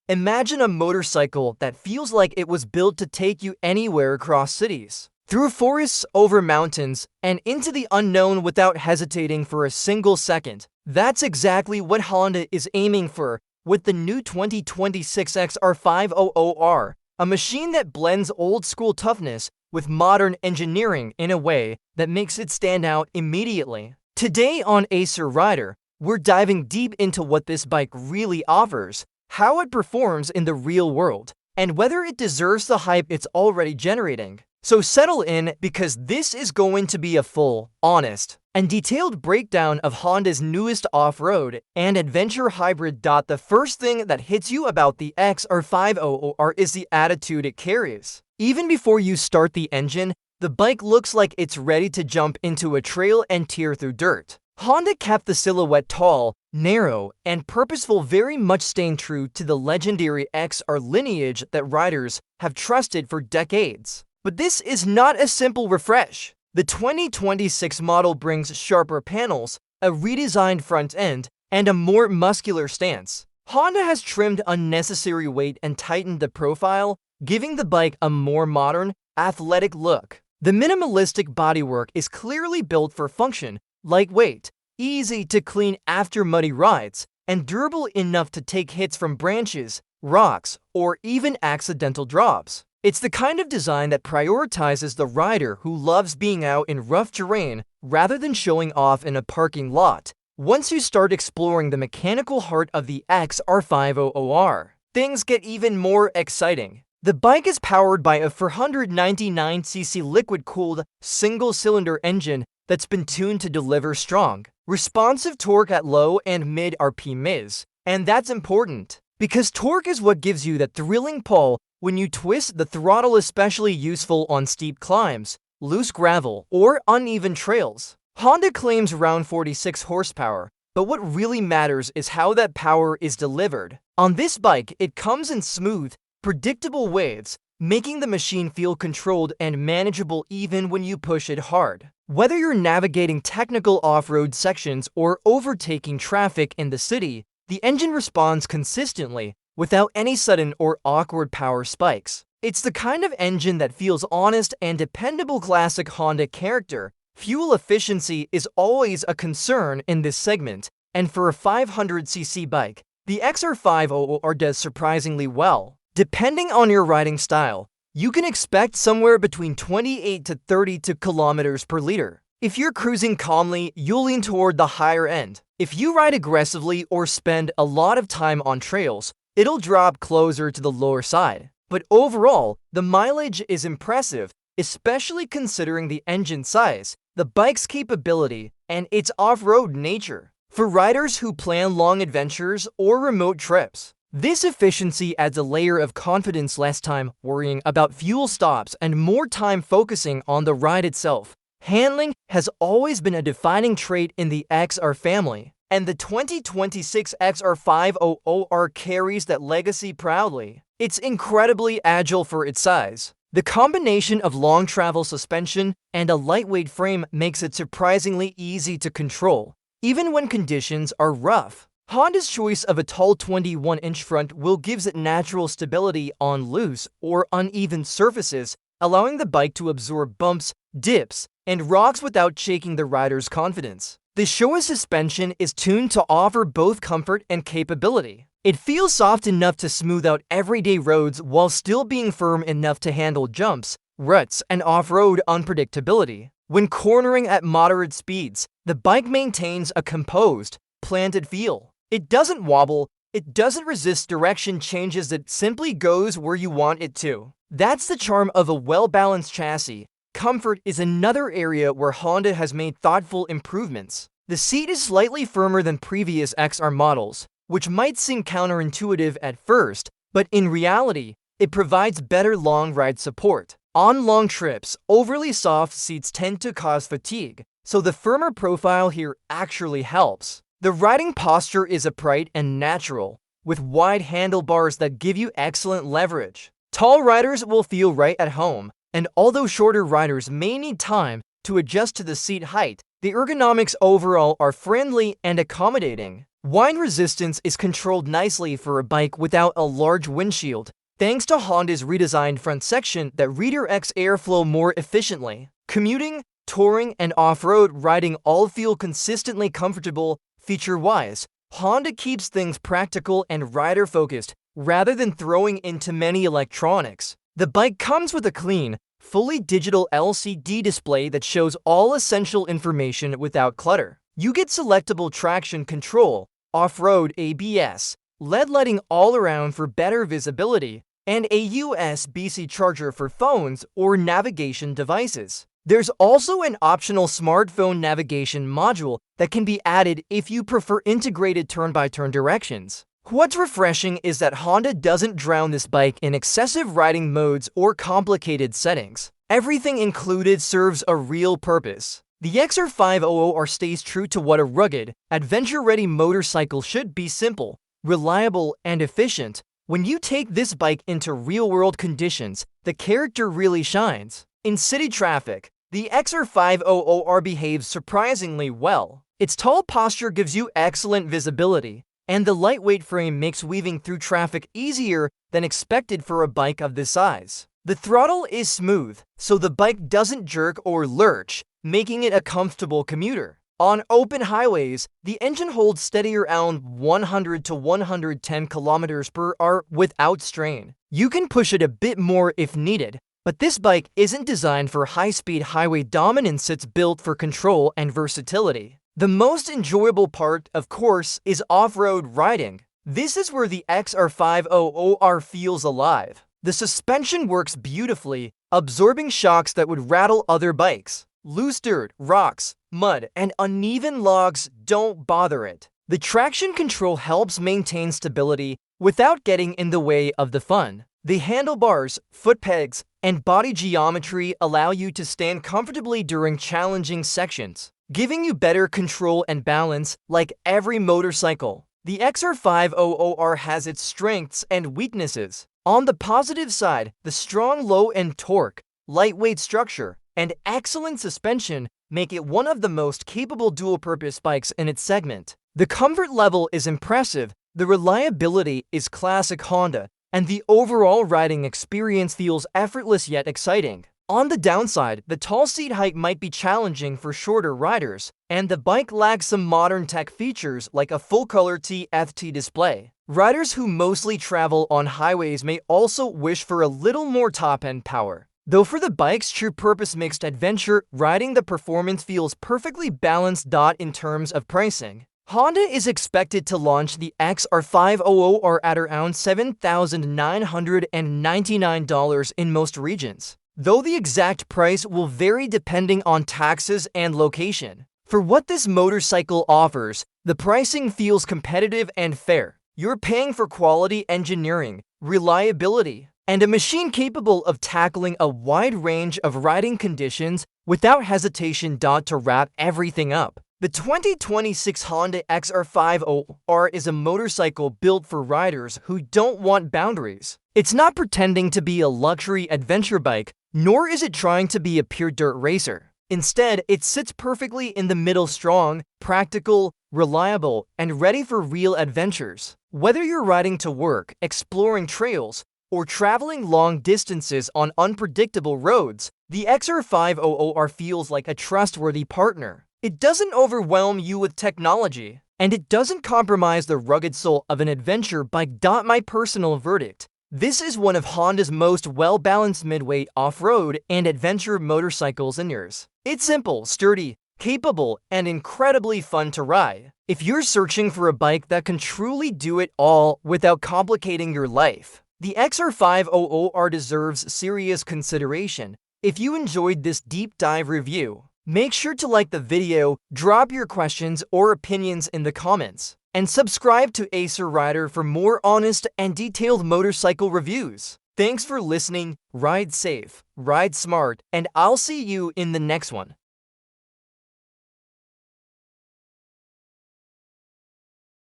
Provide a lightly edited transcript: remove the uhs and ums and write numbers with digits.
Imagine a motorcycle that feels like it was built to take you anywhere across cities, through forests, over mountains, and into the unknown without hesitating for a single second. That's exactly what Honda is aiming for with the new 2026 XR500R, a machine that blends old-school toughness with modern engineering in a way that makes it stand out immediately. Today on Acer Rider, we're diving deep into what this bike really offers, how it performs in the real world, and whether it deserves the hype it's already generating. So settle in, because this is going to be a full, honest, and detailed breakdown of Honda's newest off-road and adventure hybrid. The first thing that hits you about the XR500R is the attitude it carries. Even before you start the engine, the bike looks like it's ready to jump into a trail and tear through dirt. Honda kept the silhouette tall, narrow, and purposeful, very much staying true to the legendary XR lineage that riders have trusted for decades. But this is not a simple refresh. The 2026 model brings sharper panels, a redesigned front end, and a more muscular stance. Honda has trimmed unnecessary weight and tightened the profile, giving the bike a more modern, athletic look. The minimalistic bodywork is clearly built for function, lightweight, easy to clean after muddy rides, and durable enough to take hits from branches, rocks, or even accidental drops. It's the kind of design that prioritizes the rider who loves being out in rough terrain rather than showing off in a parking lot. Once you start exploring the mechanical heart of the XR500R, things get even more exciting. The bike is powered by a 499cc liquid-cooled single-cylinder engine that's been tuned to deliver strong, responsive torque at low and mid RPMs. And that's important, because torque is what gives you that thrilling pull when you twist the throttle, especially useful on steep climbs, loose gravel, or uneven trails. Honda claims around 46 horsepower, but what really matters is how that power is delivered. On this bike, it comes in smooth, predictable waves, making the machine feel controlled and manageable even when you push it hard. Whether you're navigating technical off-road sections or overtaking traffic in the city, the engine responds consistently, without any sudden or awkward power spikes. It's the kind of engine that feels honest and dependable. Classic Honda character. Fuel efficiency is always a concern in this segment, and for a 500cc bike, the XR500R does surprisingly well. Depending on your riding style, you can expect somewhere between 28 to 32 kilometers per liter. If you're cruising calmly, you'll lean toward the higher end. If you ride aggressively or spend a lot of time on trails, it'll drop closer to the lower side. But overall, the mileage is impressive, especially considering the engine size, the bike's capability, and its off-road nature. For riders who plan long adventures or remote trips, this efficiency adds a layer of confidence, less time worrying about fuel stops and more time focusing on the ride itself. Handling has always been a defining trait in the XR family, and the 2026 XR500R carries that legacy proudly. It's incredibly agile for its size. The combination of long travel suspension and a lightweight frame makes it surprisingly easy to control, even when conditions are rough. Honda's choice of a tall 21-inch front wheel gives it natural stability on loose or uneven surfaces, allowing the bike to absorb bumps, dips, and rocks without shaking the rider's confidence. The Showa suspension is tuned to offer both comfort and capability. It feels soft enough to smooth out everyday roads while still being firm enough to handle jumps, ruts, and off-road unpredictability. When cornering at moderate speeds, the bike maintains a composed, planted feel. It doesn't wobble, it doesn't resist direction changes, it simply goes where you want it to. That's the charm of a well-balanced chassis. Comfort is another area where Honda has made thoughtful improvements. The seat is slightly firmer than previous XR models, which might seem counterintuitive at first, but in reality, it provides better long ride support. On long trips, overly soft seats tend to cause fatigue, so the firmer profile here actually helps. The riding posture is upright and natural, with wide handlebars that give you excellent leverage. Tall riders will feel right at home, and although shorter riders may need time to adjust to the seat height, the ergonomics overall are friendly and accommodating. Wind resistance is controlled nicely for a bike without a large windshield, thanks to Honda's redesigned front section that redirects airflow more efficiently. Commuting, touring, and off-road riding all feel consistently comfortable. Feature-wise, Honda keeps things practical and rider-focused rather than throwing in too many electronics. The bike comes with a clean, fully digital LCD display that shows all essential information without clutter. You get selectable traction control, off-road ABS, LED lighting all around for better visibility, and a USB-C charger for phones or navigation devices. There's also an optional smartphone navigation module that can be added if you prefer integrated turn-by-turn directions. What's refreshing is that Honda doesn't drown this bike in excessive riding modes or complicated settings. Everything included serves a real purpose. The XR500R stays true to what a rugged, adventure-ready motorcycle should be: simple, reliable, and efficient. When you take this bike into real-world conditions, the character really shines. In city traffic, the XR500R behaves surprisingly well. Its tall posture gives you excellent visibility, and the lightweight frame makes weaving through traffic easier than expected for a bike of this size. The throttle is smooth, so the bike doesn't jerk or lurch, making it a comfortable commuter. On open highways, the engine holds steady around 100 to 110 km/h without strain. You can push it a bit more if needed, but this bike isn't designed for high-speed highway dominance. It's built for control and versatility. The most enjoyable part, of course, is off-road riding. This is where the XR500R feels alive. The suspension works beautifully, absorbing shocks that would rattle other bikes. Loose dirt, rocks, mud, and uneven logs don't bother it. The traction control helps maintain stability without getting in the way of the fun. The handlebars, foot pegs, and body geometry allow you to stand comfortably during challenging sections, giving you better control and balance. Like every motorcycle, the XR500R has its strengths and weaknesses. On the positive side, the strong low-end torque, lightweight structure, and excellent suspension make it one of the most capable dual-purpose bikes in its segment. The comfort level is impressive, the reliability is classic Honda, and the overall riding experience feels effortless yet exciting. On the downside, the tall seat height might be challenging for shorter riders, and the bike lacks some modern tech features like a full-color TFT display. Riders who mostly travel on highways may also wish for a little more top-end power. Though for the bike's true purpose mixed adventure riding, the performance feels perfectly balanced. In terms of pricing, Honda is expected to launch the XR500R at around $7,999 in most regions, though the exact price will vary depending on taxes and location. For what this motorcycle offers, the pricing feels competitive and fair. You're paying for quality engineering, reliability, and a machine capable of tackling a wide range of riding conditions without hesitation. To wrap everything up, the 2026 Honda XR500R is a motorcycle built for riders who don't want boundaries. It's not pretending to be a luxury adventure bike, nor is it trying to be a pure dirt racer. Instead, it sits perfectly in the middle: strong, practical, reliable, and ready for real adventures. Whether you're riding to work, exploring trails, or traveling long distances on unpredictable roads, the XR500R feels like a trustworthy partner. It doesn't overwhelm you with technology, and it doesn't compromise the rugged soul of an adventure bike. My personal verdict: this is one of Honda's most well-balanced midweight off-road and adventure motorcycles in years. It's simple, sturdy, capable, and incredibly fun to ride. If you're searching for a bike that can truly do it all without complicating your life, the XR500R deserves serious consideration. If you enjoyed this deep dive review, make sure to like the video, drop your questions or opinions in the comments, and subscribe to Acer Rider for more honest and detailed motorcycle reviews. Thanks for listening, ride safe, ride smart, and I'll see you in the next one.